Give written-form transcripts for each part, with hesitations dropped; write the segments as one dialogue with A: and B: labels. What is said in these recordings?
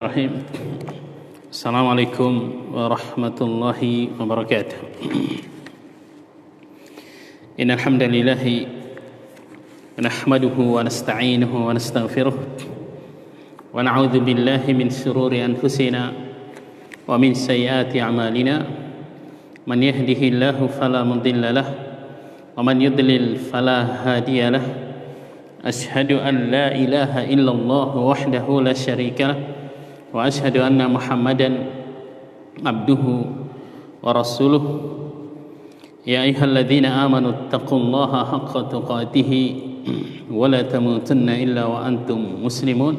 A: Bismillahirrahmanirrahim. Assalamualaikum warahmatullahi wabarakatuh. Innal hamdalillah nahmaduhu wa nasta'inuhu wa nastaghfiruh wa na'udzu billahi min shururi anfusina wa min sayyiati a'malina. Man yahdihillahu fala mudilla lahu wa man yudlil fala hadiya lahu. Asyhadu an la ilaha illallah wahdahu la syarika lahu wa asyhadu anna Muhammadan abduhu wa rasuluh. Ya ayyuhalladzina amanu taqullaha haqqa tuqatih wa la tamutunna illa wa antum muslimun.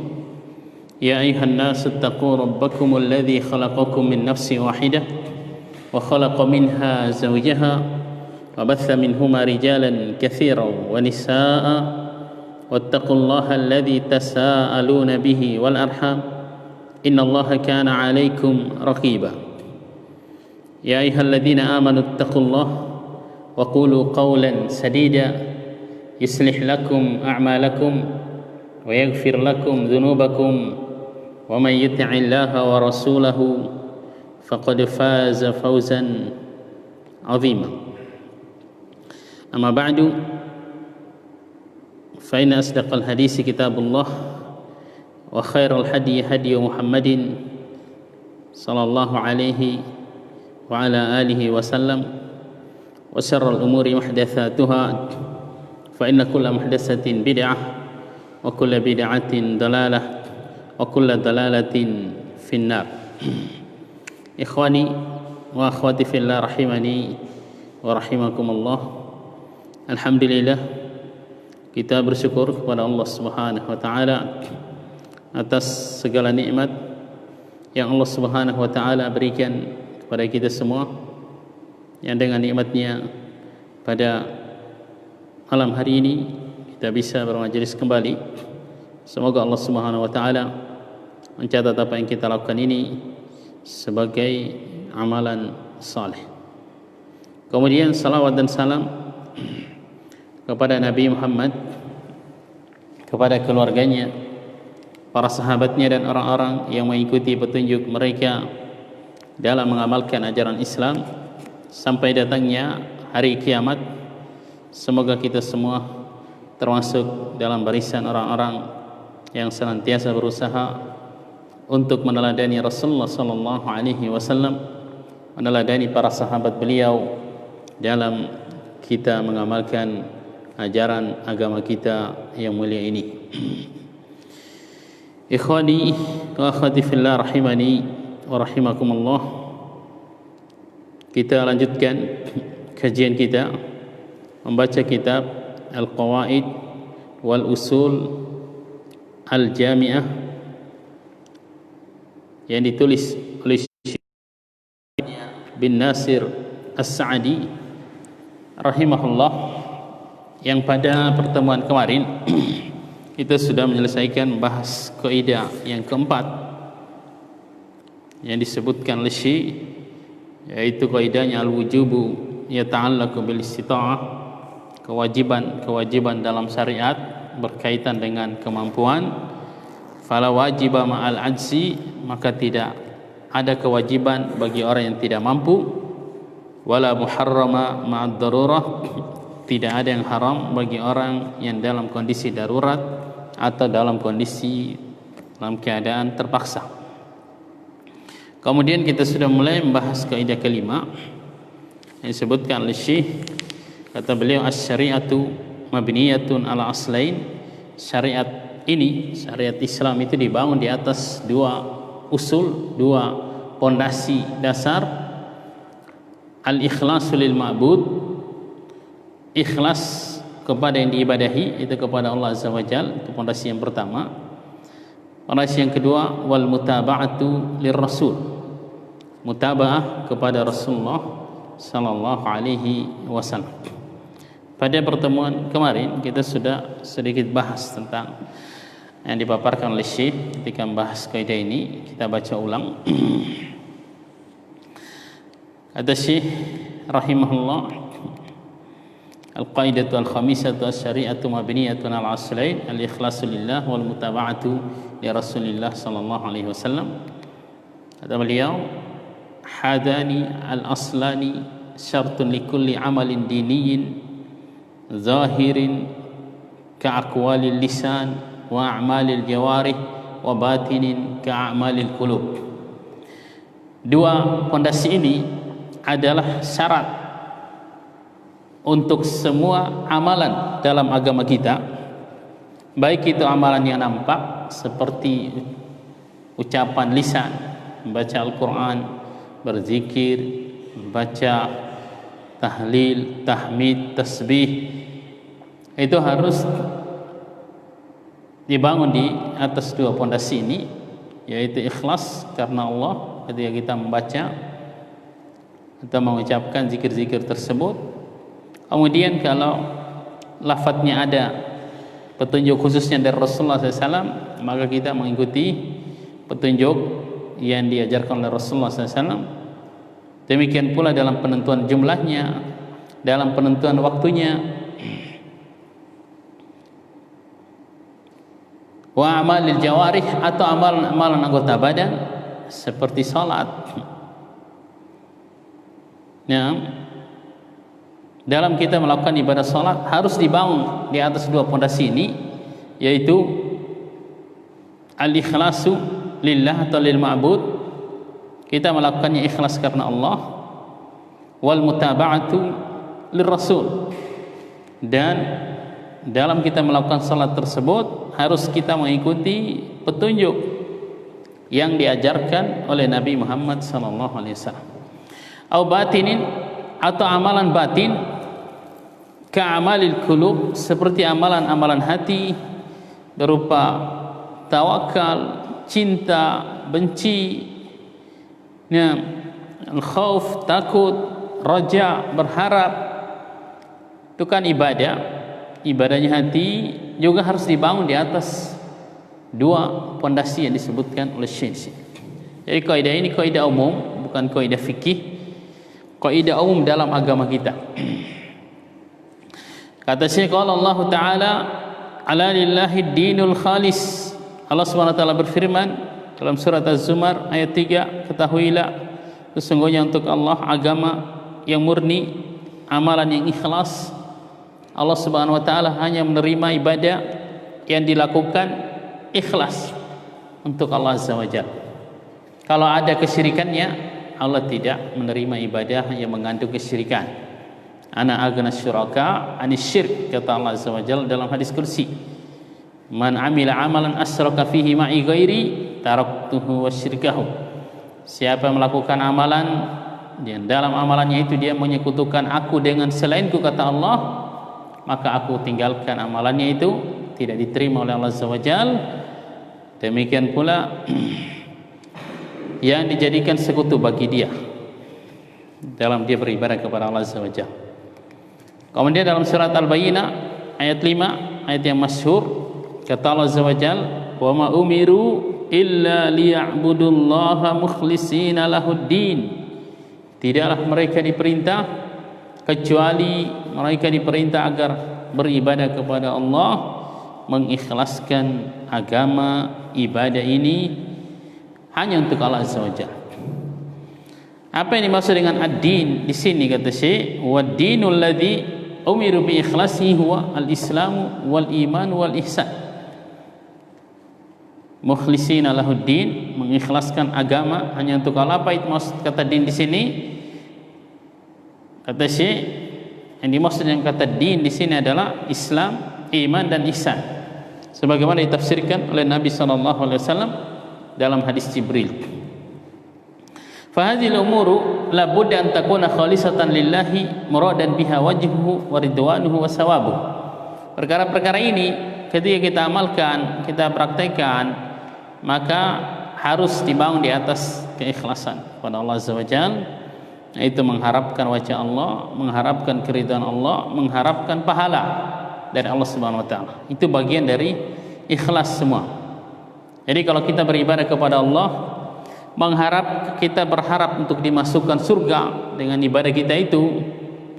A: Ya ayyuhan nasu taqu rabbakumul ladzi khalaqakum min nafsin wahidah wa khalaqa minha zawjaha wa batha minhuma rijalan katsiran wa nisaa'a wattaqullaha alladzi tasaaluna bihi wal arham innallaha kana 'alaikum raqiba. Ya ayyuhalladzina amanu taqullaha wa qulu qawlan sadida yuslih lakum a'malakum wa yaghfir lakum dhunubakum wa man yuti'illaha wa rasulahu faqad faza fawzan 'azima. Amma ba'du, fa inna asdaqal hadisi kitabullah wa khairal hadi hadi Muhammadin sallallahu alaihi wa ala alihi wa sallam wa syarrul umuri muhdatsatuha fa inna kulla muhdatsatin bid'ah wa kulla bid'atin dalalah wa kulla dalalatin finnar. Ikhwani wa akhwati fillah rahimani wa rahimakumullah. Alhamdulillah, kita bersyukur kepada Allah Subhanahu wa taala atas segala nikmat yang Allah Subhanahu wa taala berikan kepada kita semua, yang dengan nikmatnya pada malam hari ini kita bisa bermajlis kembali. Semoga Allah Subhanahu wa taala mencatat apa yang kita lakukan ini sebagai amalan saleh. Kemudian salawat dan salam kepada Nabi Muhammad, kepada keluarganya, para sahabatnya dan orang-orang yang mengikuti petunjuk mereka dalam mengamalkan ajaran Islam sampai datangnya hari kiamat. Semoga kita semua termasuk dalam barisan orang-orang yang senantiasa berusaha untuk meneladani Rasulullah sallallahu alaihi wasallam, meneladani para sahabat beliau dalam kita mengamalkan ajaran agama kita yang mulia ini. Ikhwani wa akhwati fillah rahimani wa rahimakumullah. Kita lanjutkan kajian kita membaca kitab Al-Qawaid wal Usul Al-Jami'ah yang ditulis oleh Syekh bin Nasir As-Sa'di rahimahullah, yang pada pertemuan kemarin kita sudah menyelesaikan bahas kaidah yang keempat yang disebutkan oleh Syekh, yaitu kaidahnya al-wujubu yata'allaqu bil istita'ah, kewajiban dalam syariat berkaitan dengan kemampuan. Fala wajiba ma'al ajzi, maka tidak ada kewajiban bagi orang yang tidak mampu. Wala muharrama ma'ad darurah, tidak ada yang haram bagi orang yang dalam kondisi darurat atau dalam kondisi dalam keadaan terpaksa. Kemudian kita sudah mulai membahas kaidah kelima yang disebutkan oleh Syekh. Kata beliau, asy-syari'atu mabniyatun ala aslain. Syariat ini, syariat Islam itu dibangun di atas dua usul, dua pondasi dasar. Al-ikhlasu lil ma'bud, ikhlas kepada yang diibadahi, itu kepada Allah Azza wa Jalla, itu pondasi yang pertama. Pondasi yang kedua, wal mutaba'atu lir rasul, mutaba'ah kepada Rasulullah sallallahu alaihi wasallam. Pada pertemuan kemarin kita sudah sedikit bahas tentang yang dipaparkan oleh Syekh ketika membahas kaidah ini. Kita baca ulang. Kata Syekh rahimahullah, Al-qaidatu al-khamisatu asy-syari'atu mabniyatun al-aslain al-ikhlasu lillah wal mutaba'atu li Rasulillah sallallahu alaihi wasallam. Kata beliau, hadani al-aslani syartun likulli amalin diniyin zahirin ka'aqwalil lisan wa a'malil jawarih wa batinin ka'amalil qulub. Dua pondasi ini adalah syarat untuk semua amalan dalam agama kita, baik itu amalan yang nampak seperti ucapan lisan, membaca Al-Quran, berzikir, membaca tahlil, tahmid, tasbih, itu harus dibangun di atas dua pondasi ini, yaitu ikhlas karena Allah ketika kita membaca atau mengucapkan zikir-zikir tersebut. Kemudian kalau lafadznya ada petunjuk khususnya dari Rasulullah SAW, maka kita mengikuti petunjuk yang diajarkan oleh Rasulullah SAW. Demikian pula dalam penentuan jumlahnya, dalam penentuan waktunya. Wa amalil jawarih, atau amalan-amalan anggota badan seperti salat. Nah, dalam kita melakukan ibadah salat harus dibangun di atas dua pondasi ini, yaitu al-ikhlasu lillah atau lil ma'bud, kita melakukannya ikhlas karena Allah, wal mutaba'atu lir rasul, dan dalam kita melakukan salat tersebut harus kita mengikuti petunjuk yang diajarkan oleh Nabi Muhammad sallallahu alaihi wasallam. Au batinin, atau amalan batin, ka'amalil qulub, seperti amalan-amalan hati berupa tawakal, cinta, benci, khauf, takut, raja, berharap. Itu kan ibadah. Ibadahnya hati juga harus dibangun di atas dua pondasi yang disebutkan oleh Syekh. Jadi kaidah ini kaidah umum, bukan kaidah fikih, kaidah umum dalam agama kita. Kata Syekh, Allah Ta'ala, ala lillahi dinul khalis. Allah Subhanahu wa taala berfirman dalam surat Az-Zumar ayat 3, ketahuilah sesungguhnya untuk Allah agama yang murni, amalan yang ikhlas. Allah Subhanahu wa taala hanya menerima ibadah yang dilakukan ikhlas untuk Allah Azza wa Jalla. Kalau ada kesyirikannya, Allah tidak menerima ibadah yang mengandung kesyirikan. Ana aghna syuraka anis syirk, kata Allah Azza wa Jalla dalam hadis kursi. Man amila amalan asyraka fihi ma'i ghairi taraktuhu wasyirkahu. Siapa yang melakukan amalan yang dalam amalannya itu dia menyekutukan aku dengan selainku, kata Allah, maka aku tinggalkan amalannya itu, tidak diterima oleh Allah Azza wa Jalla. Demikian pula yang dijadikan sekutu bagi dia dalam dia beribadah kepada Allah Azza wa Jalla. Kemudian dalam surat Al-Bayyinah ayat 5, ayat yang masyhur, kata Allah Azza wa Jalla, wa ma umiru illa liya'budullaha mukhlishina lahuddin. Tidaklah mereka diperintah kecuali mereka diperintah agar beribadah kepada Allah, mengikhlaskan agama ibadah ini hanya untuk Allah Azza wa Jalla. Apa yang dimaksud dengan ad-din di sini, kata Syekh, wad-dinul ladzi umiru bi ikhlasihi huwa al-islamu wal iman wal ihsan. Mukhlishina lahuddin, mengikhlaskan agama hanya untuk Allah. Apa itu maksud kata din di sini? Kata Syekh, yang dimaksud dengan kata din di sini adalah Islam, iman dan ihsan, sebagaimana ditafsirkan oleh Nabi sallallahu alaihi wasallam dalam hadis Jibril. Fa hadhil umuru la budda an takuna khalisatan lillahi muradan biha wajhuhu wa ridwanuhu wa sawabuh. Perkara-perkara ini ketika kita amalkan, kita praktekkan, maka harus dibangun di atas keikhlasan kepada Allah Azza wa Jalla, yaitu mengharapkan wajah Allah, mengharapkan keridhaan Allah, mengharapkan pahala dari Allah Subhanahu wa taala. Itu bagian dari ikhlas semua. Jadi kalau kita beribadah kepada Allah, kita berharap untuk dimasukkan surga dengan ibadah kita itu,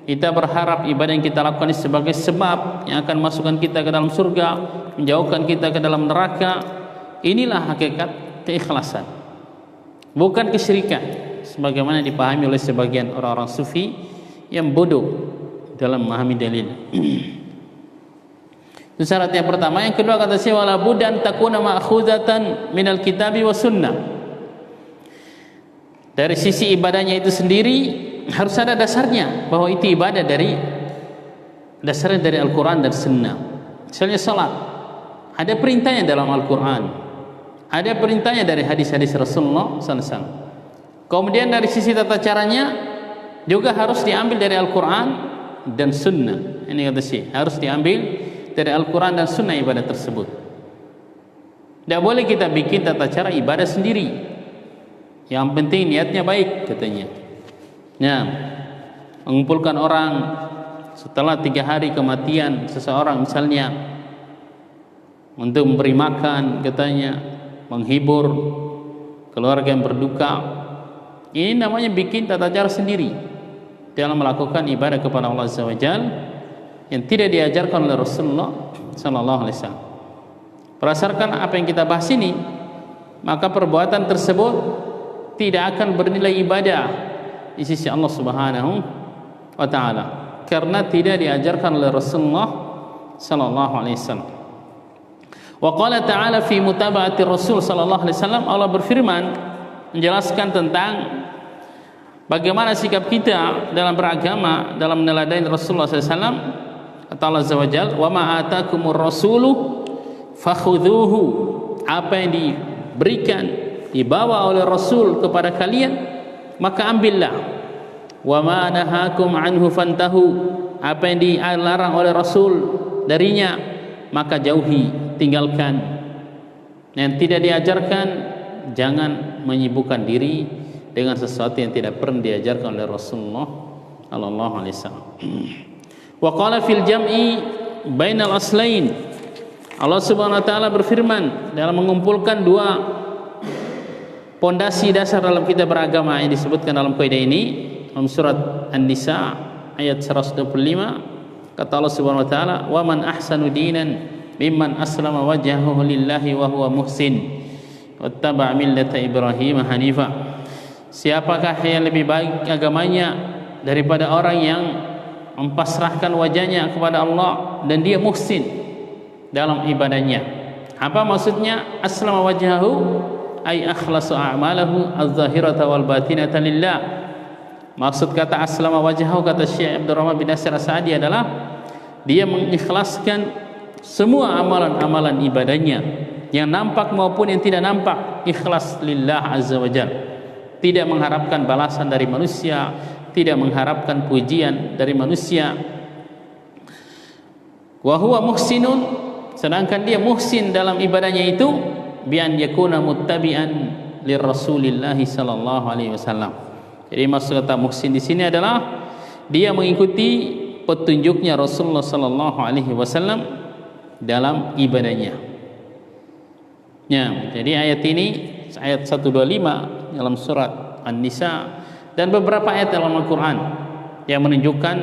A: kita berharap ibadah yang kita lakukan ini sebagai sebab yang akan masukkan kita ke dalam surga, menjauhkan kita ke dalam neraka. Inilah hakikat keikhlasan, bukan kesyirikan sebagaimana dipahami oleh sebagian orang-orang sufi yang bodoh dalam memahami dalil. Itu syarat yang pertama. Yang kedua kata Syekh, wala budan takuna ma'khuzatan minal kitabi was sunnah. Dari sisi ibadahnya itu sendiri harus ada dasarnya, bahwa itu ibadah dari dasarnya dari Al-Quran dan Sunnah. Misalnya salat, ada perintahnya dalam Al-Quran, ada perintahnya dari hadis-hadis Rasulullah SAW. Kemudian dari sisi tata caranya juga harus diambil dari Al-Quran dan Sunnah. Ini kata Syekh, harus diambil dari Al-Quran dan Sunnah ibadah tersebut. Tidak boleh kita bikin tata cara ibadah sendiri. Yang penting niatnya baik katanya. Ya, mengumpulkan orang setelah 3 hari kematian seseorang misalnya untuk memberi makan katanya, menghibur keluarga yang berduka. Ini namanya bikin tata cara sendiri dalam melakukan ibadah kepada Allah Azza wa Jalla yang tidak diajarkan oleh Rasulullah sallallahu alaihi wasallam. Berdasarkan apa yang kita bahas ini, maka perbuatan tersebut tidak akan bernilai ibadah di sisi Allah Subhanahu wa taala karena tidak diajarkan oleh Rasulullah sallallahu alaihi wasallam. Wa qala ta'ala fi mutaba'ati Rasul sallallahu alaihi wasallam, Allah berfirman menjelaskan tentang bagaimana sikap kita dalam beragama, dalam meneladani Rasulullah sallallahu alaihi wasallam. Kata Allah Azza wa Jalla, "Wa ma atakumur rasulu fakhudhuhu." Apa yang diberikan, dibawa oleh Rasul kepada kalian, maka ambillah. Wa ma nahakum anhu fantahu. Apa yang dilarang oleh Rasul darinya, maka jauhi, tinggalkan. Yang tidak diajarkan, jangan menyibukkan diri dengan sesuatu yang tidak pernah diajarkan oleh Rasulullah sallallahu alaihi wasallam. Wa qala fil jam'i bainal aslain. Allah Subhanahu wa taala berfirman dalam mengumpulkan dua pondasi dasar dalam kita beragama yang disebutkan dalam kaidah ini dalam surat An-Nisa ayat 125. Kata Allah Subhanahu wa taala, "Wa man ahsanu dinan mimman aslama wajhahu lillahi wa huwa muhsin wattaba' millata Ibrahim hanifa." Siapakah yang lebih baik agamanya daripada orang yang mempasrahkan wajahnya kepada Allah dan dia muhsin dalam ibadahnya. Apa maksudnya aslama wajhahu? Ay akhlasu a'malahu az-zahirata wal batinata lillah. Maksud kata aslama wajhahu, kata Syekh Abdul Rahman bin Nasir As-Sa'di, adalah dia mengikhlaskan semua amalan-amalan ibadahnya yang nampak maupun yang tidak nampak, ikhlas lillah azza wa jalla. Tidak mengharapkan balasan dari manusia, tidak mengharapkan pujian dari manusia. Wa huwa muhsinun, sedangkan dia muhsin dalam ibadahnya itu bi an yakuna muttabi'an lirrasulillah sallallahu alaihi wasallam. Jadi maksud kata muhsin di sini adalah dia mengikuti petunjuknya Rasulullah sallallahu alaihi wasallam dalam ibadahnya. Ya, jadi ayat ini ayat 125 dalam surat An-Nisa dan beberapa ayat dalam Al-Quran yang menunjukkan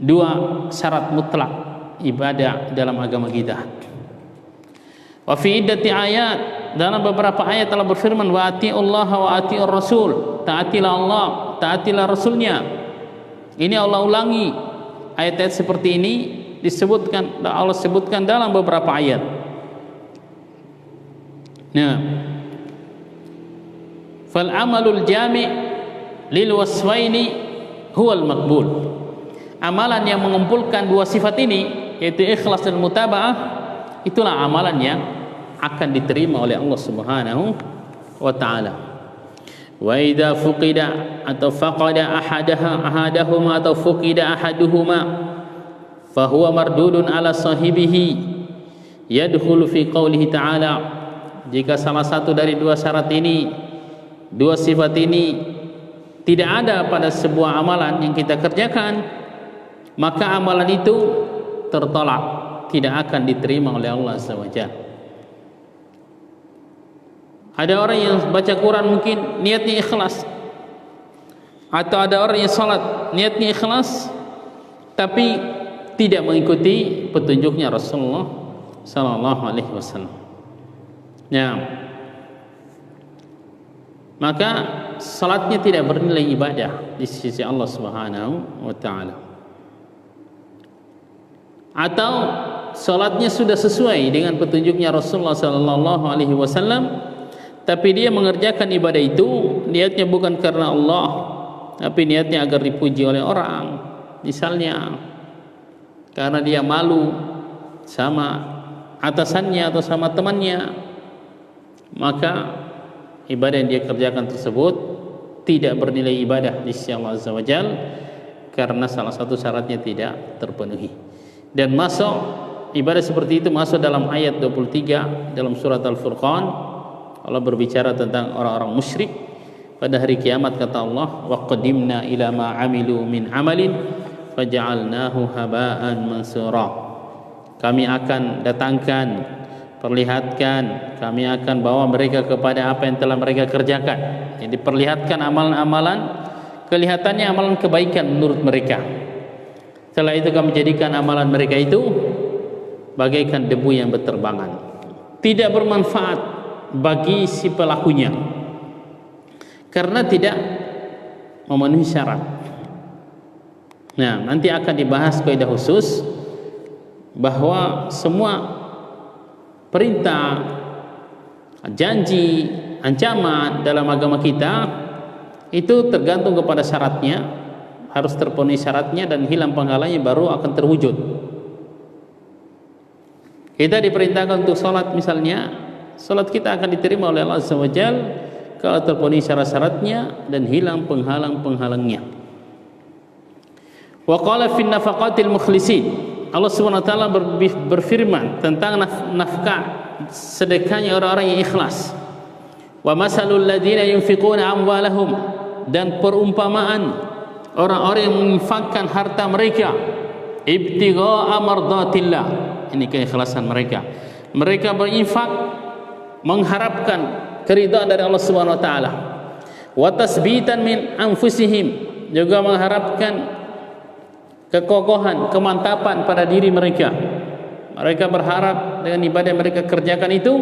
A: dua syarat mutlak ibadah dalam agama kita. Wa fi iddati ayat, dalam beberapa ayat Allah berfirman, wa atiullaha wa atiur rasul, taatilah Allah, taatilah Rasulnya. Ini Allah ulangi ayat-ayat seperti ini disebutkan, Allah sebutkan dalam beberapa ayat. Nah, fal amalul jami' lil wasfaini huwal maqbul. Amalan yang mengumpulkan dua sifat ini, yaitu ikhlas dan mutaba'ah, itulah amalan yang akan diterima oleh Allah Subhanahu wa taala. Wa idza fuqida atau faqada ahadahuma atau fuqida ahaduhuma fa huwa mardudun ala sahibihi yadkhulu fi qoulihi ta'ala. Jika salah satu dari dua syarat ini, dua sifat ini tidak ada pada sebuah amalan yang kita kerjakan, maka amalan itu tertolak, tidak akan diterima oleh Allah SWT. Ada orang yang baca Quran mungkin niatnya ikhlas, Atau ada orang yang salat niatnya ikhlas tapi tidak mengikuti petunjuknya Rasulullah sallallahu alaihi wasallam. Ya. Maka salatnya tidak bernilai ibadah di sisi Allah Subhanahu wa taala. Atau salatnya sudah sesuai dengan petunjuknya Rasulullah sallallahu alaihi wasallam, tapi dia mengerjakan ibadah itu niatnya bukan karena Allah, tapi niatnya agar dipuji oleh orang. Misalnya karena dia malu sama atasannya atau sama temannya, maka ibadah yang dia kerjakan tersebut tidak bernilai ibadah di sisi Allah Azza wa Jalla karena salah satu syaratnya tidak terpenuhi. Dan masuk ibadah seperti itu masuk dalam ayat 23 dalam surat Al-Furqan. Allah berbicara tentang orang-orang musyrik pada hari kiamat. Kata Allah, wa qadimna ila ma amilu min amalin faja'alnahu haba'an mansura. Kami akan datangkan, perlihatkan, kami akan bawa mereka kepada apa yang telah mereka kerjakan. Jadi perlihatkan amalan-amalan, kelihatannya amalan kebaikan menurut mereka. Setelah itu kami jadikan amalan mereka itu bagaikan debu yang berterbangan, tidak bermanfaat bagi si pelakunya karena tidak memenuhi syarat. Nah, nanti akan dibahas kaidah khusus bahwa semua perintah, janji, ancaman dalam agama kita itu tergantung kepada syaratnya, harus terpenuhi syaratnya dan hilang penghalangnya baru akan terwujud. Kita diperintahkan untuk sholat misalnya, sholat kita akan diterima oleh Allah Azza wa Jalla kalau terpenuhi syarat-syaratnya dan hilang penghalang-penghalangnya. Wa qala fi nafaqatil mukhlisin, Allah Subhanahu wa taala berfirman tentang nafkah sedekahnya orang-orang yang ikhlas. Wa masalul ladzina yunfiquna amwalahum, dan perumpamaan orang-orang yang menginfakkan harta mereka ibtigha'a mardatillah, ini keikhlasan mereka. Mereka berinfak mengharapkan keridhaan dari Allah Subhanahu wa taala. Wa tasbitan min anfusihim, juga mengharapkan kekokohan, kemantapan pada diri mereka. Mereka berharap dengan ibadah yang mereka kerjakan itu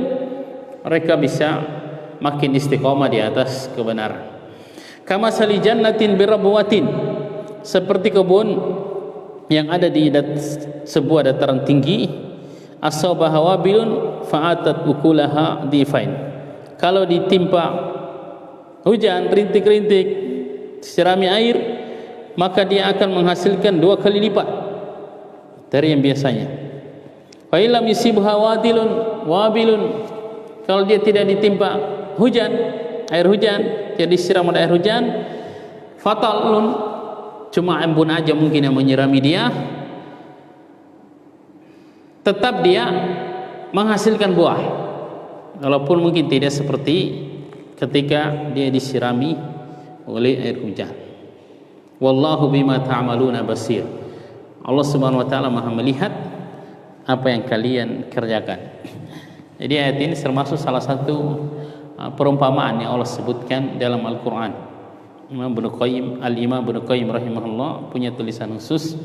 A: mereka bisa makin istiqomah di atas kebenaran. Kama sali jannatin birabwatin, seperti kebun yang ada di sebuah dataran tinggi, asabaha wabilun fa'atat ukulaha difain. Kalau ditimpa hujan rintik-rintik sirami air, maka dia akan menghasilkan 2 kali lipat dari yang biasanya. Fa illam yusibha wabilun, kalau dia tidak ditimpa hujan, air hujan, tidak disiram oleh air hujan, fatalun, cuma embun aja mungkin yang menyirami dia, tetap dia menghasilkan buah, walaupun mungkin tidak seperti ketika dia disirami oleh air hujan. Wallahu bima ta'maluna basir. Allah Subhanahu wa taala Maha melihat apa yang kalian kerjakan. Jadi ayat ini termasuk salah satu perumpamaan yang Allah sebutkan dalam Al-Qur'an. Imam Ibnu Qayyim rahimahullah punya tulisan khusus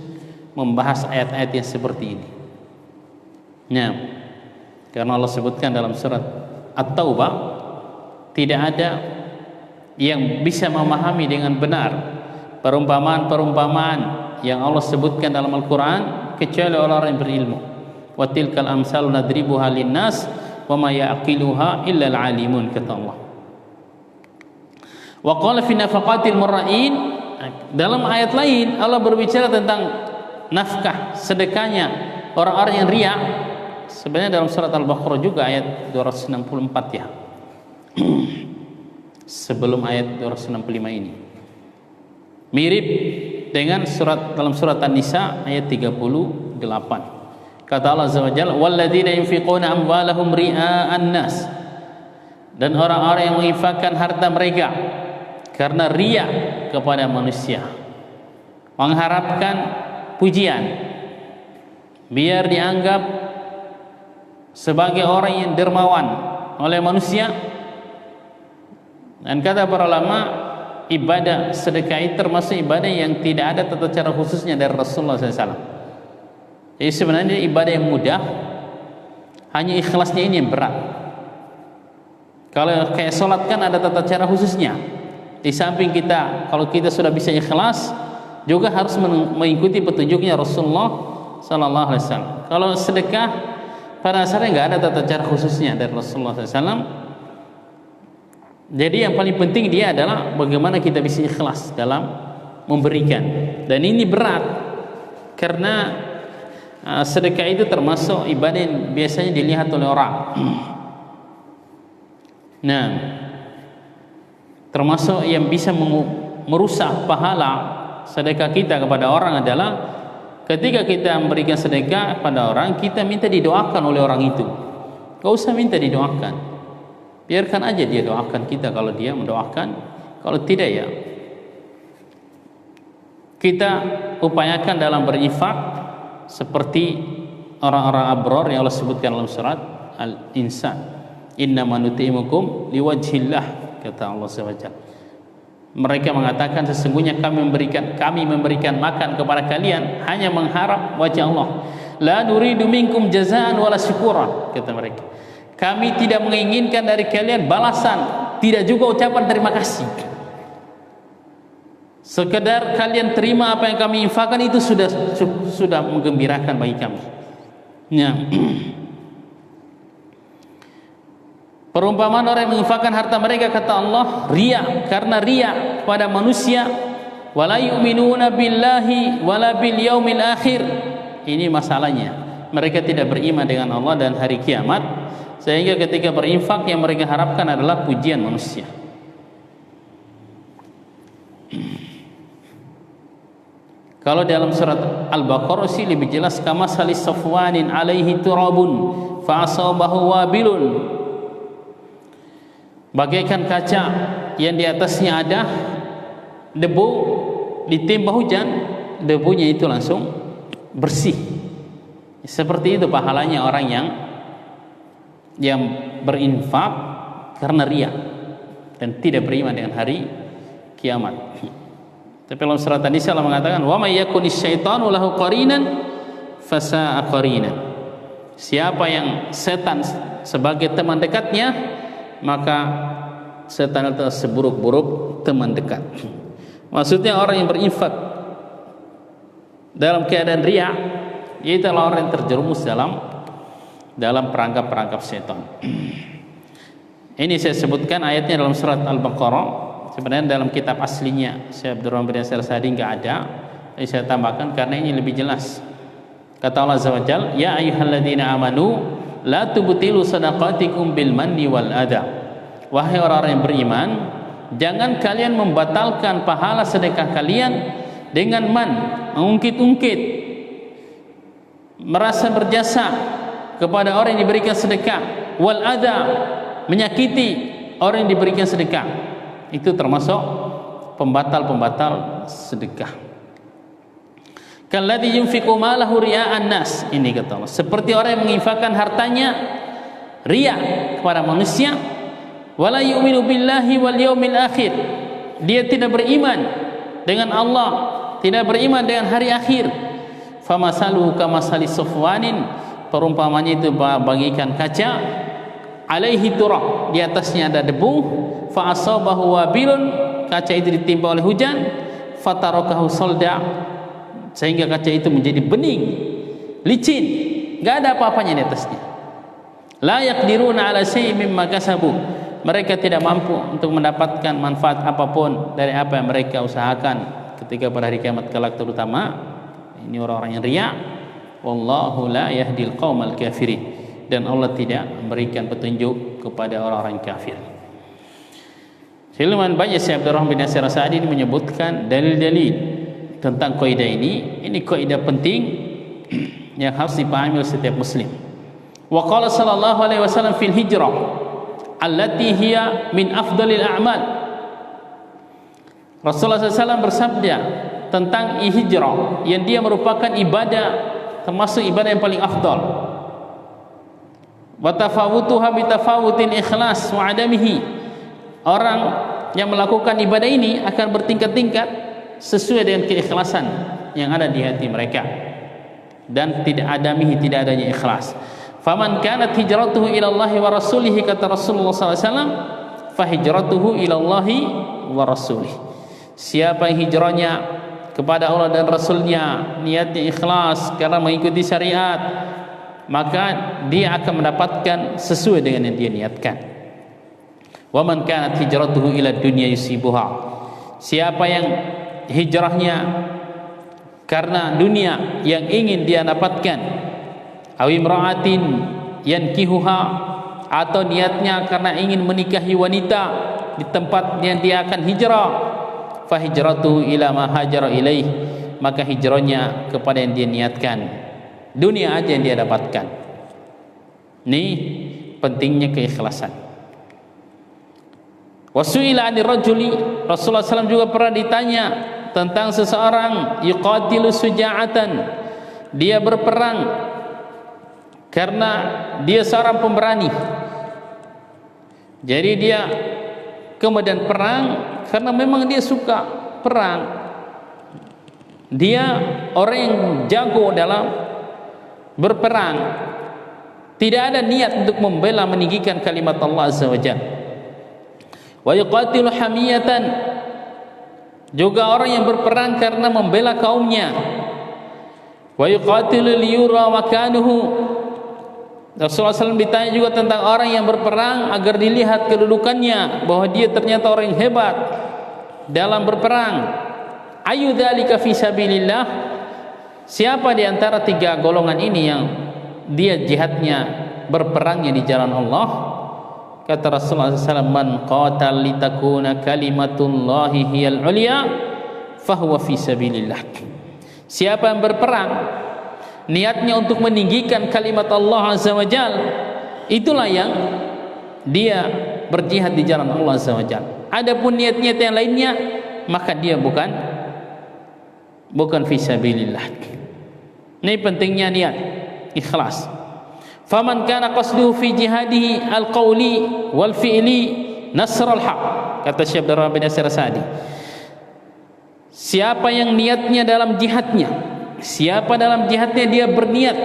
A: membahas ayat-ayat yang seperti ini. Nah, karena Allah sebutkan dalam surat At-Taubah, tidak ada yang bisa memahami dengan benar perumpamaan-perumpamaan yang Allah sebutkan dalam Al-Quran kecuali orang-orang yang berilmu. Wa tilkal amsalu nadribuha linnas wa ma ya'qiluha illa al-alimun, kata Allah. Wa qala fi nafaqatil murra'in, dalam ayat lain Allah berbicara tentang nafkah sedekahnya orang-orang yang riya. Sebenarnya dalam surat Al-Baqarah juga ayat 264 ya. Sebelum ayat 265 ini. Mirip dengan dalam surat An-Nisa ayat 38. Kata Allah Azza wa Jalla, walladzina yunfiquna amwalahum ria'an nas, dan orang-orang yang menginfakkan harta mereka karena riya kepada manusia, mengharapkan pujian biar dianggap sebagai orang yang dermawan oleh manusia. Dan kata para ulama, ibadah sedekah itu termasuk ibadah yang tidak ada tata cara khususnya dari Rasulullah SAW. Jadi sebenarnya ibadah yang mudah, hanya ikhlasnya ini yang berat. Kalau kayak sholat kan ada tata cara khususnya. Di samping kita, kalau kita sudah bisa ikhlas, juga harus mengikuti petunjuknya Rasulullah Sallallahu Alaihi Wasallam. Kalau sedekah pada dasarnya nggak ada tata cara khususnya dari Rasulullah SAW. Jadi yang paling penting dia adalah bagaimana kita bisa ikhlas dalam memberikan. Dan ini berat karena sedekah itu termasuk ibadah yang biasanya dilihat oleh orang. Nah, termasuk yang bisa merusak pahala sedekah kita kepada orang adalah ketika kita memberikan sedekah pada orang, kita minta didoakan oleh orang itu. Gak usah minta didoakan, biarkan aja dia doakan kita kalau dia mendoakan. Kalau tidak ya kita upayakan dalam berinfak seperti orang-orang abror yang Allah sebutkan dalam surat Al-Insan. Innama nuti'imukum liwajhillah, kata Allah SWT. Mereka mengatakan sesungguhnya kami memberikan makan kepada kalian hanya mengharap wajah Allah. La nuridu minkum jazaan wala syukura, kata mereka. Kami tidak menginginkan dari kalian balasan, tidak juga ucapan terima kasih. Sekedar kalian terima apa yang kami infakkan itu sudah menggembirakan bagi kami. Ya. Perumpamaan orang yang menginfakkan harta mereka, kata Allah, riya, karena riya kepada manusia. Wala yu'minuna billahi wala bil yaumil akhir. Ini masalahnya. Mereka tidak beriman dengan Allah dan hari kiamat, sehingga ketika berinfak yang mereka harapkan adalah pujian manusia. Kalau dalam surat Al-Baqarah sih lebih jelas, kama salis safwanin alaihi turabun fa asabahu wabilun. Bagaikan kaca yang di atasnya ada debu, ditimpa hujan, debunya itu langsung bersih. Seperti itu pahalanya orang yang berinfak karena riya dan tidak beriman dengan hari kiamat. Tapi dalam surat An-Nisa Allah mengatakan, wa may yakunis syaitanu lahu qarinan fasa'a qarinan. Siapa yang setan sebagai teman dekatnya, maka setan itu seburuk-buruk teman dekat. Maksudnya orang yang berinfak dalam keadaan riya, yaitu orang yang terjerumus dalam perangkap-perangkap setan. Ini saya sebutkan ayatnya dalam surat Al-Baqarah. Sebenarnya dalam kitab aslinya Syekh Abdurrahman bin Nasir Sa'di enggak ada. Jadi saya tambahkan karena ini lebih jelas. Kata Allah Azza wa Jalla, ya ayyuhalladzina amanu la tubtilu sadaqatikum bil manni wal adha. Wahai orang-orang yang beriman, jangan kalian membatalkan pahala sedekah kalian dengan mengungkit-ungkit, merasa berjasa kepada orang yang diberikan sedekah, wal adha, menyakiti orang yang diberikan sedekah. Itu termasuk pembatal-pembatal sedekah. Kalladzi yunfiqu malahu ria'an nas, ini kata Allah, seperti orang yang menginfakkan hartanya riya kepada manusia. Wala yu'minu billahi wal yaumil akhir, dia tidak beriman dengan Allah, tidak beriman dengan hari akhir. Famasaluhu kamasali safwanin, perumpamannya itu bagikan kaca, alaihi turab, di atasnya ada debu, fa asabahu wabilun, kaca itu ditimpa oleh hujan, fatarakahu salda, sehingga kaca itu menjadi bening, licin, enggak ada apa-apanya di atasnya. La yaqdiruna ala syai'in mimma kasabu, mereka tidak mampu untuk mendapatkan manfaat apapun dari apa yang mereka usahakan ketika pada hari kiamat kelak, terutama ini orang-orang yang riya. Wallahu la yahdil qaumal kafirin, dan Allah tidak memberikan petunjuk kepada orang-orang kafir. Silman banyak Syekh Abdurrahman bin Nasir Sa'di ini menyebutkan dalil-dalil tentang kaidah ini. Ini kaidah penting yang harus dipahami oleh setiap muslim. Wa qala sallallahu alaihi wasallam fil hijrah allati hiya min afdalil a'mal. Rasulullah SAW bersabda tentang hijrah yang dia merupakan ibadah, termasuk ibadah yang paling afdal. Wa tafawutuha bi tafawutil ikhlas wa adamihi. Orang yang melakukan ibadah ini akan bertingkat-tingkat sesuai dengan keikhlasan yang ada di hati mereka, dan tidak adanya ikhlas. Faman kanat hijratuhu ila Allah wa rasulih, kata Rasulullah SAW, fa hijratuhu ila Allah wa rasulih. Siapa yang hijrahnya kepada Allah dan Rasulnya, niatnya ikhlas karena mengikuti syariat, maka dia akan mendapatkan sesuai dengan yang dia niatkan. Wa man kanat hijratuhu ila dunya yusibuha. Siapa yang hijrahnya karena dunia yang ingin dia dapatkan, aw imra'atin yankihuha, atau niatnya karena ingin menikahi wanita di tempat yang dia akan hijrah, fa hijratuhu ila ma hajara ilaih, maka hijrahnya kepada yang dia niatkan. Dunia aja yang dia dapatkan. Ini pentingnya keikhlasan. Wasu'ila 'anil rajuli, Rasulullah SAW juga pernah ditanya tentang seseorang yuqatilu suja'atan, dia berperang karena dia seorang pemberani. Jadi dia kemudian perang karena memang dia suka perang. Dia orang yang jago dalam berperang, tidak ada niat untuk membela meninggikan kalimat Allah Azza wa Jalla. Wa yuqatilu hamiyatan, juga orang yang berperang karena membela kaumnya. Wa yuqatilu liyura makanuhu, Rasulullah SAW ditanya juga tentang orang yang berperang agar dilihat kedudukannya, bahwa dia ternyata orang yang hebat dalam berperang. Ayu dzalika fi sabilillah, siapa di antara tiga golongan ini yang dia jihadnya, berperangnya di jalan Allah? Kata Rasulullah SAW, man qatal litakuna kalimatullahi hiyal ulya fahuwa fi sabilillah. Siapa yang berperang niatnya untuk meninggikan kalimat Allah Azza wa Jal, itulah yang dia berjihad di jalan Allah Azza wa Jal. Adapun niat-niat yang lainnya, maka dia bukan fisabilillah. Ini pentingnya niat, ikhlas. Faman kana qasduhu fi jihadihi al-qawli wal fi'li nasrul haq, kata Syekh Abdurrahman bin Nasir Sa'di. Siapa yang niatnya dalam jihadnya, siapa dalam jihadnya dia berniat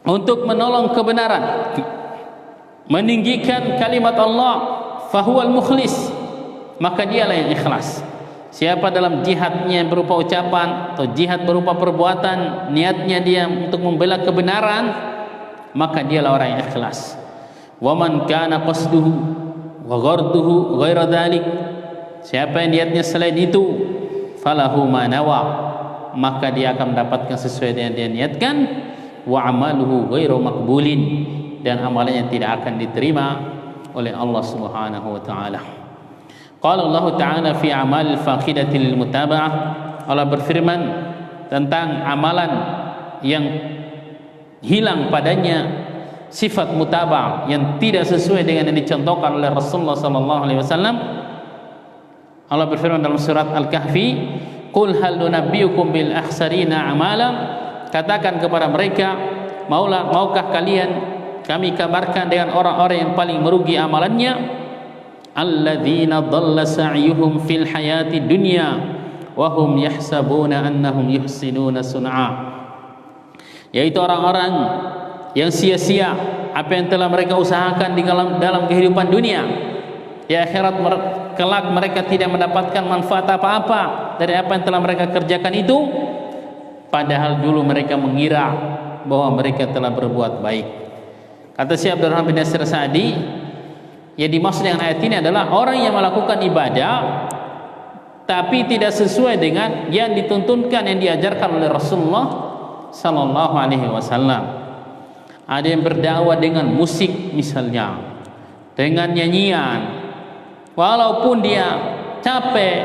A: untuk menolong kebenaran, meninggikan kalimat Allah, fahuwal mukhlis, maka dialah yang ikhlas. Siapa dalam jihadnya berupa ucapan atau jihad berupa perbuatan, niatnya dia untuk membela kebenaran, maka dialah orang yang ikhlas. Wa man kana qasduhu wa gharduhu ghaira dzalik, siapa yang niatnya selain itu, falahu ma nawa, maka dia akan mendapatkan sesuai dengan dia niatkan. Wa amaluhu ghairu maqbulin, dan amalannya tidak akan diterima oleh Allah Subhanahu wa taala. Qala Allah taala fi amal faqidati lil mutaba'ah, Allah berfirman tentang amalan yang hilang padanya sifat mutaba'ah, yang tidak sesuai dengan yang dicontohkan oleh Rasulullah sallallahu alaihi wasallam. Allah berfirman dalam surat Al-Kahfi, qul hal nunabbiukum bil akhsarina amala, katakan kepada mereka, maukah kalian kami kabarkan dengan orang-orang yang paling merugi amalannya? Alladzina dhalla sa'yuhum fil hayati dunya wa hum yahsabuna annahum yuhsinuna sun'a, yaitu orang-orang yang sia-sia apa yang telah mereka usahakan di dalam kehidupan dunia. Di akhirat kelak mereka tidak mendapatkan manfaat apa-apa dari apa yang telah mereka kerjakan itu, padahal dulu mereka mengira bahwa mereka telah berbuat baik. Kata Syekh Abdurrahman bin Nasir Sa'di, yang dimaksud dengan ayat ini adalah orang yang melakukan ibadah tapi tidak sesuai dengan yang dituntunkan, yang diajarkan oleh Rasulullah sallallahu alaihi wasallam. Ada yang berdakwah dengan musik misalnya, dengan nyanyian, walaupun dia capek,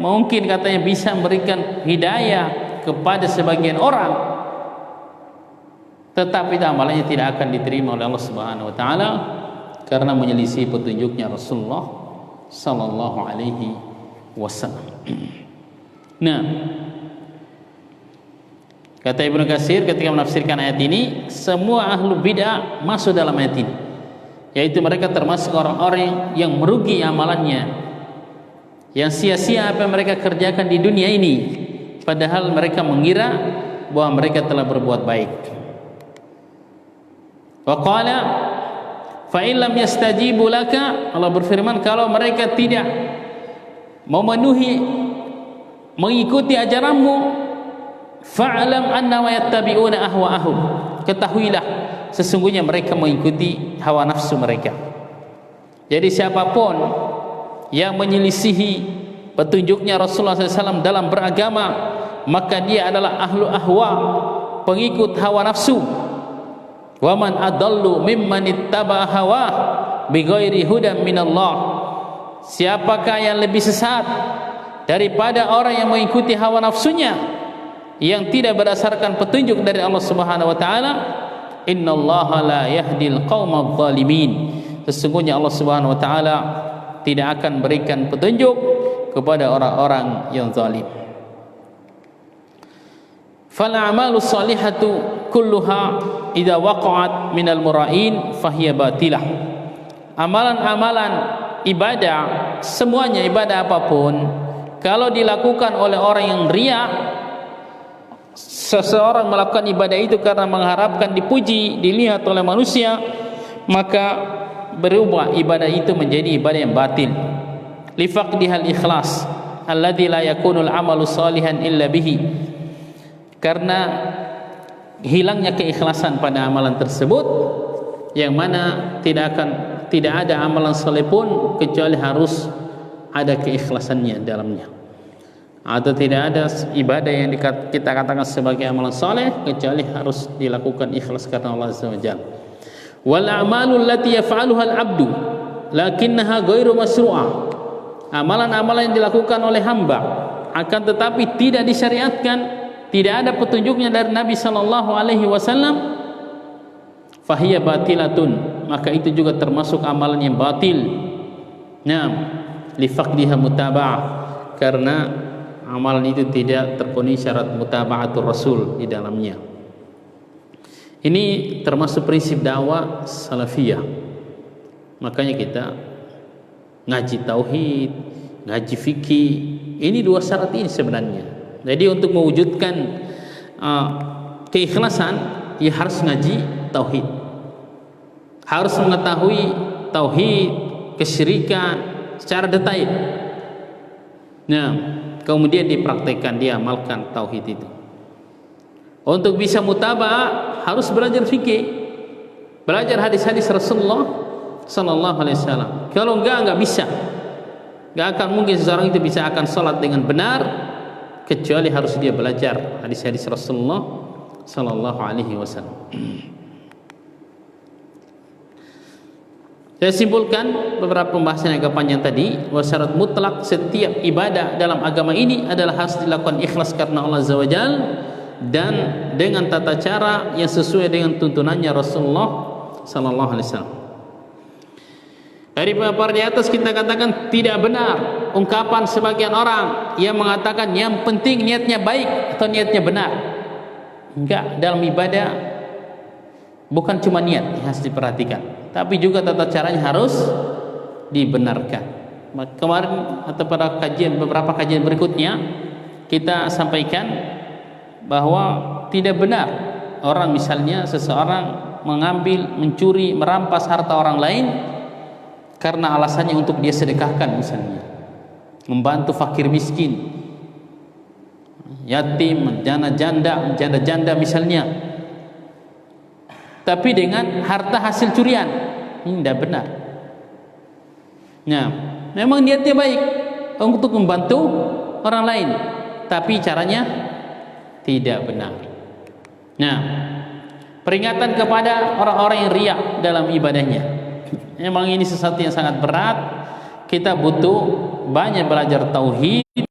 A: mungkin katanya bisa memberikan hidayah kepada sebagian orang, tetapi amalannya tidak akan diterima oleh Allah Subhanahu wa taala karena menyelisih petunjuknya Rasulullah sallallahu alaihi wasallam. Nah, kata Ibnu Katsir ketika menafsirkan ayat ini, semua ahlu bid'ah masuk dalam ayat ini. yaitu mereka termasuk orang-orang yang merugi amalannya, yang sia-sia apa yang mereka kerjakan di dunia ini, padahal mereka mengira bahwa mereka telah berbuat baik. Wa qala fa in lam yastajibu laka, Allah berfirman, kalau mereka tidak memenuhi mengikuti ajaranmu, fa'lam annama yattabi'una ahwa'ahum, ketahuilah sesungguhnya mereka mengikuti hawa nafsu mereka. Jadi siapapun yang menyelisihi petunjuknya Rasulullah SAW dalam beragama, maka dia adalah ahlu ahwa, pengikut hawa nafsu. Wa man adallu mimman ittaba hawa bighairi hudan minallah, siapakah yang lebih sesat daripada orang yang mengikuti hawa nafsunya yang tidak berdasarkan petunjuk dari Allah Subhanahu wa taala. Innallaha la yahdil qaumadz zalimin, sesungguhnya Allah Subhanahu wa taala tidak akan berikan petunjuk kepada orang-orang yang zalim. Fal a'malu shalihatu kulluha idza waqa'at minal mura'in fahiya batilah. Amalan-amalan ibadah, semuanya ibadah apapun, kalau dilakukan oleh orang yang riya, seseorang melakukan ibadah itu karena mengharapkan dipuji, dilihat oleh manusia, maka berubah ibadah itu menjadi ibadah yang batil. Lifaqdihal ikhlas alladzi la yakunul amalu salihan illa bihi, karena hilangnya keikhlasan pada amalan tersebut, yang mana tidak ada amalan saleh pun kecuali harus ada keikhlasannya dalamnya. Atau tidak ada ibadah yang kita katakan sebagai amalan saleh kecuali harus dilakukan ikhlas karena Allah Azza wa Jalla. Wal a'malu allati yaf'aluha al-'abdu lakinnaha ghairu masru'ah, amalan-amalan yang dilakukan oleh hamba akan tetapi tidak disyariatkan, tidak ada petunjuknya dari Nabi sallallahu alaihi wasallam, fahiya batilatun, maka itu juga termasuk amalan yang batil. Naam, li faqdiha mutaba'ah, karena amalan itu tidak terpenuhi syarat mutaba'atul Rasul di dalamnya. Ini termasuk prinsip dakwah salafiyah. Makanya kita ngaji tauhid, ngaji fikih, ini dua syarat ini sebenarnya. Jadi untuk mewujudkan keikhlasan, ya harus ngaji tauhid, harus mengetahui tauhid, kesyirikan secara detail. Nah, kemudian dipraktekkan, diamalkan tauhid itu. Untuk bisa mutaba'ah harus belajar fikih, belajar hadis-hadis Rasulullah sallallahu alaihi wasallam. Kalau enggak bisa. Enggak akan mungkin seseorang itu bisa akan salat dengan benar kecuali harus dia belajar hadis-hadis Rasulullah sallallahu alaihi wasallam. Saya simpulkan beberapa pembahasan yang agak panjang tadi, bahwa syarat mutlak setiap ibadah dalam agama ini adalah harus dilakukan ikhlas karena Allah Azza wa Jalla dan dengan tata cara yang sesuai dengan tuntunannya Rasulullah sallallahu alaihi wasallam. Dari paparan di atas kita katakan tidak benar ungkapan sebagian orang yang mengatakan yang penting niatnya baik atau niatnya benar. Enggak, dalam ibadah bukan cuma niat yang harus diperhatikan, tapi juga tata caranya harus dibenarkan. Kemarin atau pada beberapa kajian berikutnya kita sampaikan bahwa tidak benar orang, misalnya seseorang mengambil, mencuri, merampas harta orang lain karena alasannya untuk dia sedekahkan, misalnya membantu fakir miskin, yatim, janda misalnya, tapi dengan harta hasil curian. Ini tidak benar. Nah, memang niatnya baik untuk membantu orang lain, tapi caranya tidak benar. Nah, peringatan kepada orang-orang yang riya dalam ibadahnya. Memang ini sesuatu yang sangat berat. Kita butuh banyak belajar tauhid,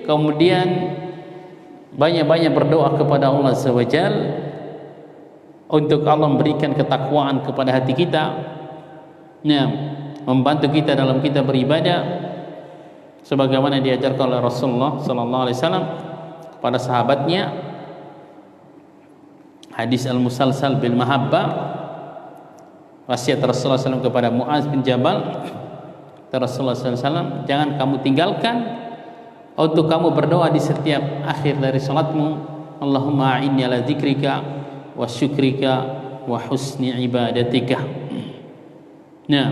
A: kemudian banyak-banyak berdoa kepada Allah Azza wa Jalla untuk Allah memberikan ketakwaan kepada hati kita, nah, membantu kita dalam kita beribadah sebagaimana diajarkan oleh Rasulullah sallallahu alaihi wasallam kepada sahabatnya, hadis al-musalsal bil mahabbah, wasiat Rasulullah SAW kepada Muaz bin Jabal, Rasulullah SAW, jangan kamu tinggalkan untuk kamu berdoa di setiap akhir dari salatmu, Allahumma a'inni ala dzikrika wa syukrika wa husni ibadatika. Nah,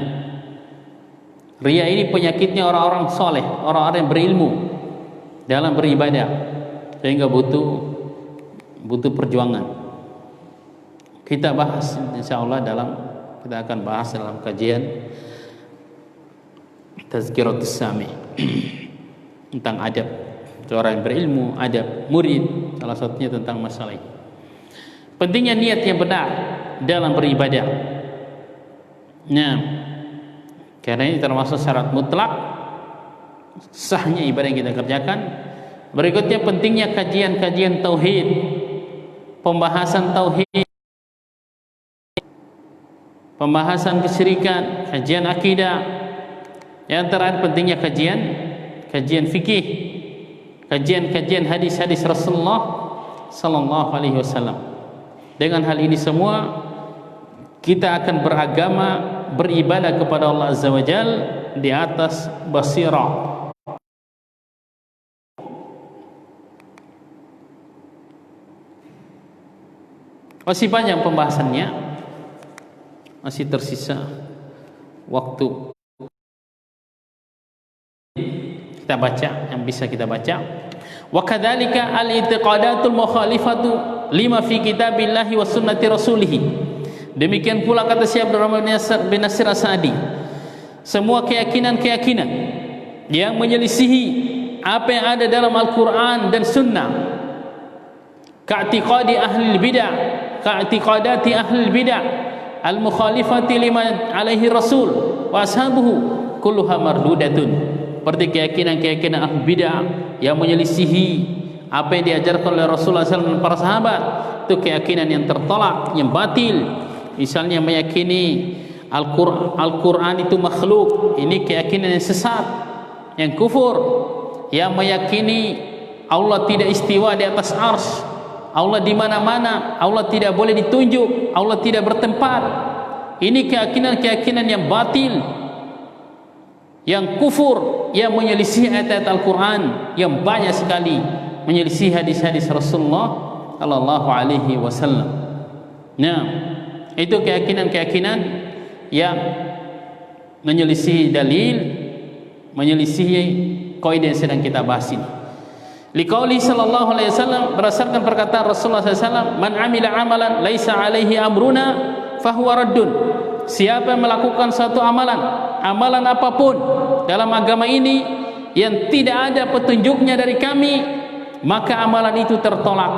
A: riya ini penyakitnya orang-orang soleh, orang-orang yang berilmu dalam beribadah, sehingga butuh perjuangan. Kita bahas insyaallah kita akan bahas dalam kajian Tazkiratus Sami tentang adab orang yang berilmu, adab murid, salah satunya tentang masalah ini. Pentingnya niat yang benar dalam beribadah. Nah, karena ini termasuk syarat mutlak sahnya ibadah yang kita kerjakan. Berikutnya pentingnya kajian-kajian tauhid, pembahasan tauhid, pembahasan kesyirikan, kajian akidah. Yang terakhir pentingnya kajian fikih, kajian hadis-hadis Rasulullah sallallahu alaihi wasallam. Dengan hal ini semua kita akan beragama, beribadah kepada Allah Azza wa Jal di atas basirah. Masih panjang pembahasannya, masih tersisa waktu. Kita baca yang bisa kita baca. Wa kadzalika al-i'tiqadatul mukhalifatu lima fi kitabillahi wa sunnati rasulih. Demikian pula kata Syekh Abdurrahman bin Nasir As-Sa'di, semua keyakinan-keyakinan yang menyelisihi apa yang ada dalam Al-Qur'an dan sunnah, ka'tiqadi ahli bidah, ka'tiqadati ahli bidah al-mukhalifati lima alaihi rasul wa ashabuhu kulluha mardudatun. Seperti keyakinan-keyakinan ahli bidah yang menyelisihi apa yang diajarkan oleh Rasulullah SAW dan para sahabat, itu keyakinan yang tertolak, yang batil. Misalnya meyakini Al-Quran itu makhluk, ini keyakinan yang sesat, yang kufur. Yang meyakini Allah tidak istiwa di atas arsy, Allah di mana-mana, Allah tidak boleh ditunjuk, Allah tidak bertempat, ini keyakinan-keyakinan yang batil, yang kufur, yang menyelisih ayat-ayat Al-Quran, yang banyak sekali menyelisih hadis-hadis Rasulullah sallallahu alaihi wasallam. Nah, itu keyakinan-keyakinan yang menyelisih dalil, menyelisih kaidah yang sedang kita bahas ini. Liqauli sallallahu alaihi wasallam, berdasarkan perkataan Rasulullah sallallahu alaihi wasallam, man amila amalan laisa alaihi amruna fahuwa raddun. Siapa yang melakukan suatu amalan apapun dalam agama ini yang tidak ada petunjuknya dari kami, maka amalan itu tertolak.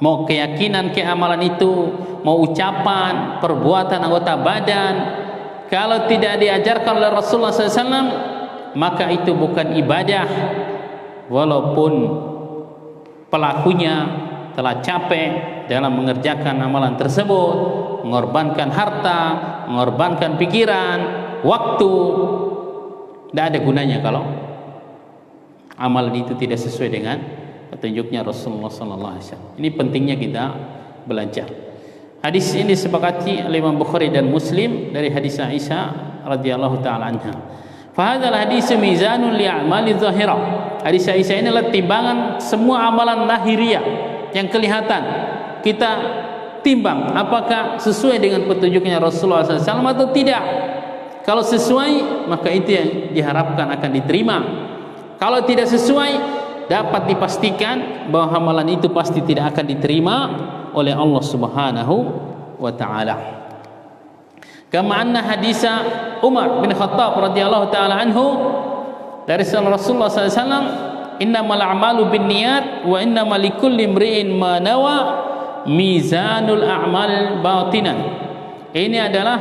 A: Mau keyakinan amalan itu, mau ucapan, perbuatan anggota badan, kalau tidak diajarkan oleh Rasulullah SAW, maka itu bukan ibadah, walaupun pelakunya telah capek dalam mengerjakan amalan tersebut, mengorbankan harta, mengorbankan pikiran, waktu. Tidak ada gunanya kalau amalan itu tidak sesuai dengan petunjuknya Rasulullah SAW. Ini pentingnya kita belajar. Hadis ini disepakati oleh Imam Bukhari dan Muslim dari hadis Aisyah radhiyallahu taala anha. Fahadzal hadis mizanun li a'mali zahirah. Hadis Aisyah ini adalah timbangan semua amalan lahiriah yang kelihatan. Kita timbang apakah sesuai dengan petunjuknya Rasulullah SAW atau tidak. Kalau sesuai, maka itu yang diharapkan akan diterima. Kalau tidak sesuai, dapat dipastikan bahwa amalan itu pasti tidak akan diterima oleh Allah Subhanahu wa taala. Kama anna hadisa Umar bin Khattab radhiyallahu taala anhu dari Rasulullah SAW, innamal a'malu binniyat wa innamal likulli imri'in ma nawa mizanul a'mal batinan. Ini adalah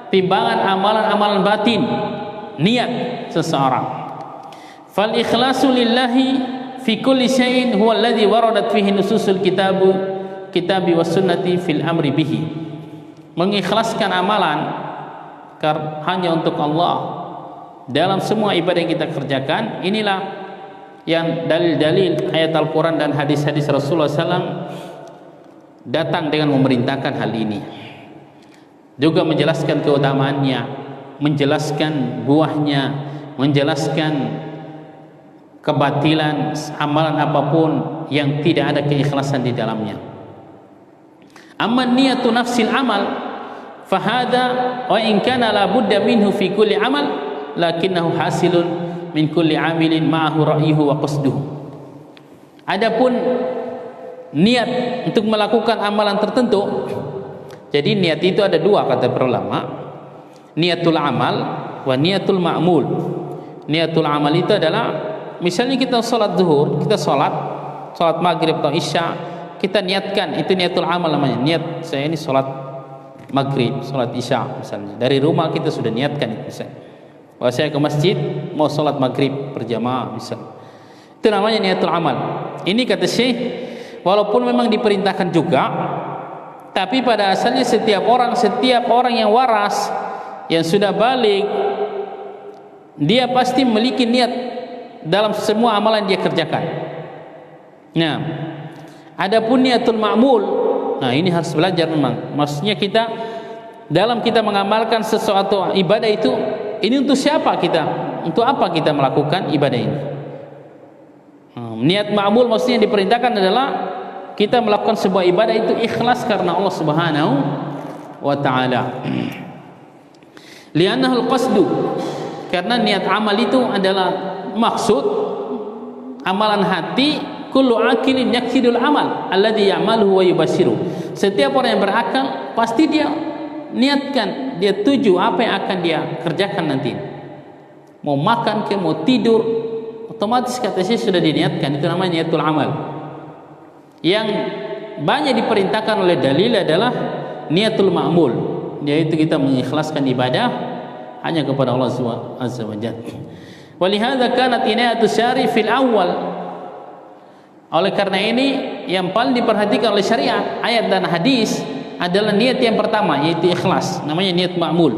A: timbangan amalan-amalan batin, niat seseorang. Fal ikhlasu lillahi fi kulli syai'in huwa alladhi waradat fihi nususul kitabi was sunnati fil amri bihi. Mengikhlaskan amalan hanya untuk Allah dalam semua ibadah yang kita kerjakan, inilah yang dalil-dalil ayat Al-Quran dan hadis-hadis Rasulullah SAW datang dengan memerintahkan hal ini. juga menjelaskan keutamaannya, menjelaskan buahnya, menjelaskan kebatilan amalan apapun yang tidak ada keikhlasan di dalamnya. Amma niyatu nafsil amal fahada wa in kana la budda minhu fi kulli amal lakinnahu hasilun min kulli amilin ma'ahu ra'yuhu wa qasduhu. Adapun niat untuk melakukan amalan tertentu, jadi niat itu ada dua kata para ulama, niatul amal wa niatul ma'mul. Niatul amal itu adalah misalnya kita sholat zuhur, kita sholat maghrib atau isya, kita niatkan, itu niatul amal namanya. Niat saya ini sholat maghrib, sholat isya misalnya, dari rumah kita sudah niatkan itu misalnya, bahwa saya ke masjid mau sholat maghrib berjamaah misalnya, itu namanya niatul amal. Ini kata Syekh, walaupun memang diperintahkan juga, tapi pada asalnya setiap orang yang waras, yang sudah balik, dia pasti memiliki niat dalam semua amalan dia kerjakan. Nah, adapun niatul ma'mul, nah ini harus belajar memang. Maksudnya kita dalam kita mengamalkan sesuatu ibadah itu, ini untuk siapa kita? Untuk apa kita melakukan ibadah ini? Niat ma'mul maksudnya diperintahkan adalah kita melakukan sebuah ibadah itu ikhlas karena Allah Subhanahu wa taala. Li'annahu al-qasdu, karena niat amal itu adalah maksud amalan hati. Kullu akilin yaksidul amal alladhi ya'maluhu wa yubashiru. Setiap orang yang berakal pasti dia niatkan, dia tuju apa yang akan dia kerjakan nanti. Mau makan ke, mau tidur, otomatis kata saya sudah diniatkan. Itu namanya niatul amal. Yang banyak diperintahkan oleh dalil adalah niatul ma'mul, yaitu kita mengikhlaskan ibadah hanya kepada Allah Azza wa Jalla. Walihadza kanat inayatu syari fil awal. Oleh karena ini yang paling diperhatikan oleh syariat, ayat dan hadis adalah niat yang pertama, yaitu ikhlas, namanya niat ma'mul.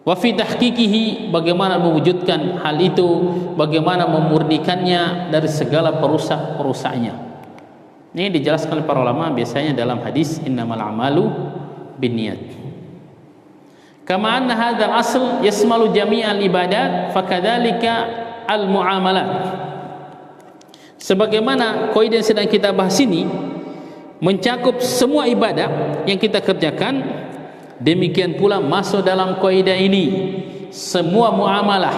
A: Wa fi tahqiqihi, bagaimana mewujudkan hal itu, bagaimana memurnikannya dari segala perusak-perusaknya. Ini dijelaskan oleh para ulama biasanya dalam hadis innamal a'malu binniyat. Kama anna hadzal asl yasmalu jami'al ibadat fakadzalika al muamalat. Sebagaimana kaidah yang sedang kita bahas ini mencakup semua ibadah yang kita kerjakan, demikian pula masuk dalam kaidah ini semua muamalah,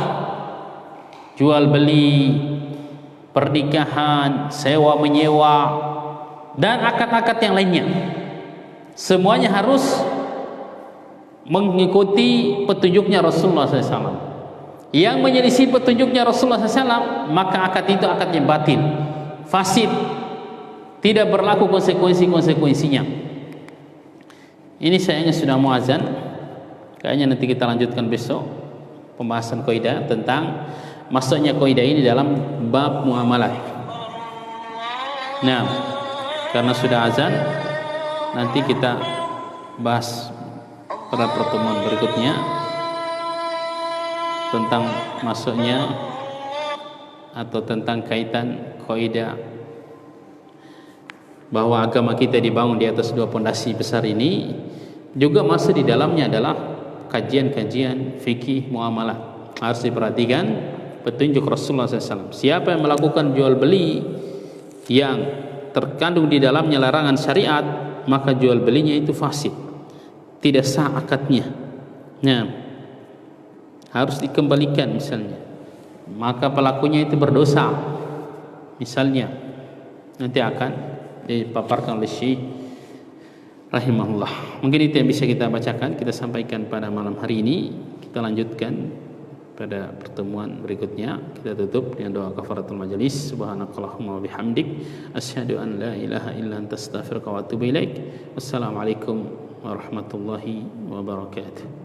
A: jual beli, pernikahan, sewa menyewa, dan akad-akad yang lainnya. Semuanya harus mengikuti petunjuknya Rasulullah SAW. Yang menyelisih petunjuknya Rasulullah SAW, maka akad itu akad yang batil, fasid, tidak berlaku konsekuensinya. Ini sayangnya sudah mau azan. Kayaknya nanti kita lanjutkan besok pembahasan kaidah tentang masuknya kaidah ini dalam bab muamalah. Nah, karena sudah azan, nanti kita bahas pada pertemuan berikutnya tentang masuknya atau tentang kaitan kaidah bahwa agama kita dibangun di atas dua pondasi besar ini. Juga masuk di dalamnya adalah kajian-kajian fikih muamalah. Harus diperhatikan petunjuk Rasulullah SAW. Siapa yang melakukan jual beli yang terkandung di dalamnya larangan syariat, maka jual belinya itu fasid, tidak sah akadnya. Nah, harus dikembalikan misalnya, maka pelakunya itu berdosa misalnya, nanti akan dipaparkan oleh Syekh rahimahullah. Mungkin itu yang bisa kita bacakan, kita sampaikan pada malam hari ini. Kita lanjutkan pada pertemuan berikutnya. Kita tutup dengan doa kafaratul majelis. Subhanakallahumma wa bihamdik asyhadu an la ilaha illa anta astaghfiruka wa atubu ilaik. Wassalamualaikum warahmatullahi wabarakatuh.